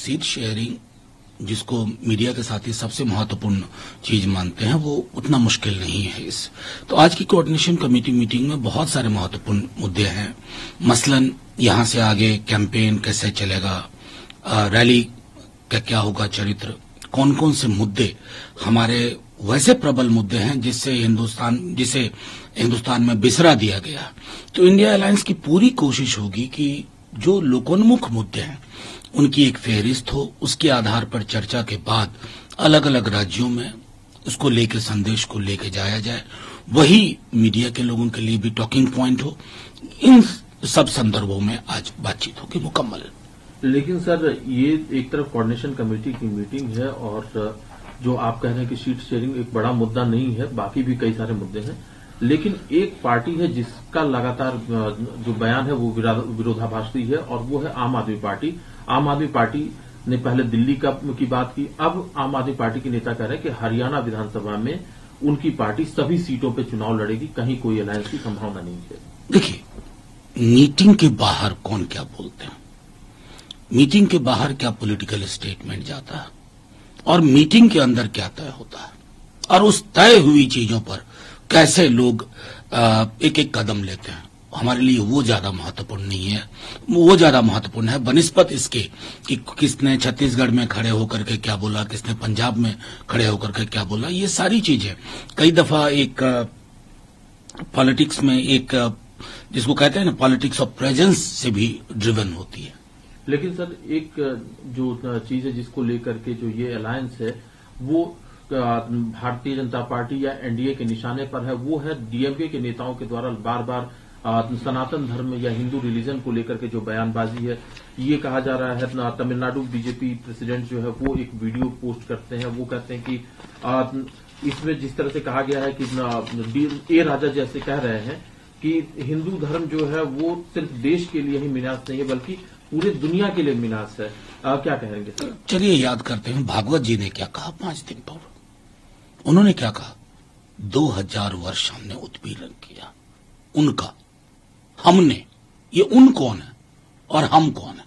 Seat sharing, जिसको media के साथ ही सबसे महत्वपूर्ण चीज मानते हैं, वो उतना मुश्किल नहीं है। तो आज की कोऑर्डिनेशन कमेटी मीटिंग में बहुत सारे महत्वपूर्ण मुद्दे हैं। मसलन यहां से आगे कैंपेन कैसे चलेगा, रैली का क्या होगा चरित्र, कौन कौन से मुद्दे हमारे वैसे प्रबल मुद्दे हैं जिसे हिंदुस्तान में बिसरा दिया गया। तो इंडिया अलायंस की पूरी कोशिश होगी कि जो लोकोन्मुख मुद्दे हैं उनकी एक फेहरिस्त हो, उसके आधार पर चर्चा के बाद अलग अलग राज्यों में उसको लेकर संदेश को लेके जाया जाए, वही मीडिया के लोगों के लिए भी टॉकिंग पॉइंट हो। इन सब संदर्भों में आज बातचीत होगी मुकम्मल। लेकिन सर, ये एक तरफ कोऑर्डिनेशन कमेटी की मीटिंग है और जो आप कह रहे हैं कि सीट शेयरिंग एक बड़ा मुद्दा नहीं है, बाकी भी कई सारे मुद्दे हैं, लेकिन एक पार्टी है जिसका लगातार जो बयान है वो विरोधाभासी है और वो है आम आदमी पार्टी। आम आदमी पार्टी ने पहले दिल्ली की बात की, अब आम आदमी पार्टी के नेता कह रहे हैं कि हरियाणा विधानसभा में उनकी पार्टी सभी सीटों पे चुनाव लड़ेगी, कहीं कोई अलायंस की संभावना नहीं है। देखिए, मीटिंग के बाहर कौन क्या बोलते हैं, मीटिंग के बाहर क्या पॉलिटिकल स्टेटमेंट जाता है और मीटिंग के अंदर क्या तय होता है, और उस तय हुई चीजों पर कैसे लोग एक एक कदम लेते हैं, हमारे लिए वो ज्यादा महत्वपूर्ण नहीं है। वो ज्यादा महत्वपूर्ण है बनिस्बत इसके कि किसने छत्तीसगढ़ में खड़े होकर के क्या बोला, किसने पंजाब में खड़े होकर के क्या बोला। ये सारी चीजें कई दफा एक पॉलिटिक्स में एक जिसको कहते हैं ना पॉलिटिक्स ऑफ प्रेजेंस से भी ड्रिवन होती है। लेकिन सर, एक जो चीज है जिसको लेकर के जो ये अलायंस है वो भारतीय जनता पार्टी या एनडीए के निशाने पर है, वो है डीएमके के नेताओं के द्वारा बार बार सनातन धर्म या हिंदू रिलीजन को लेकर के जो बयानबाजी है। ये कहा जा रहा है तमिलनाडु बीजेपी प्रेसिडेंट जो है वो एक वीडियो पोस्ट करते हैं, वो कहते हैं कि इसमें जिस तरह से कहा गया है कि ए राजा जैसे कह रहे हैं कि हिंदू धर्म जो है वो सिर्फ देश के लिए ही विनाश नहीं है बल्कि पूरे दुनिया के लिए विनाश है। क्या कहेंगे सर? चलिए याद करते हैं भागवत जी ने क्या कहा 5 दिन पूर्व। उन्होंने क्या कहा, 2000 वर्ष हमने उत्पीड़न किया उनका, हमने, ये उन कौन है और हम कौन है।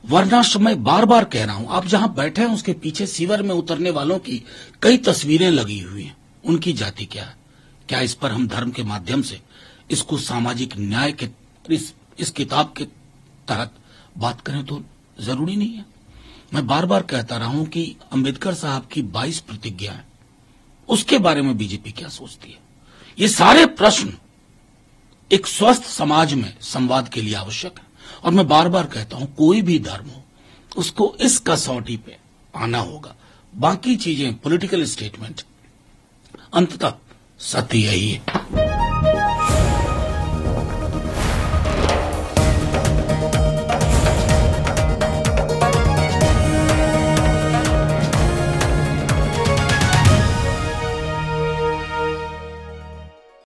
वर्णाश्रम में बार बार कह रहा हूं, आप जहां बैठे हैं उसके पीछे सीवर में उतरने वालों की कई तस्वीरें लगी हुई हैं। उनकी जाति क्या है? क्या इस पर हम धर्म के माध्यम से इसको सामाजिक न्याय के इस किताब के तहत बात करें तो जरूरी नहीं है। मैं बार बार कहता रहा हूं कि अंबेडकर साहब की 22 प्रतिज्ञाएं, उसके बारे में बीजेपी क्या सोचती है। ये सारे प्रश्न एक स्वस्थ समाज में संवाद के लिए आवश्यक है। और मैं बार बार कहता हूं, कोई भी धर्म हो उसको इस कसौटी पे आना होगा। बाकी चीजें पॉलिटिकल स्टेटमेंट, अंततः सत्य यही है।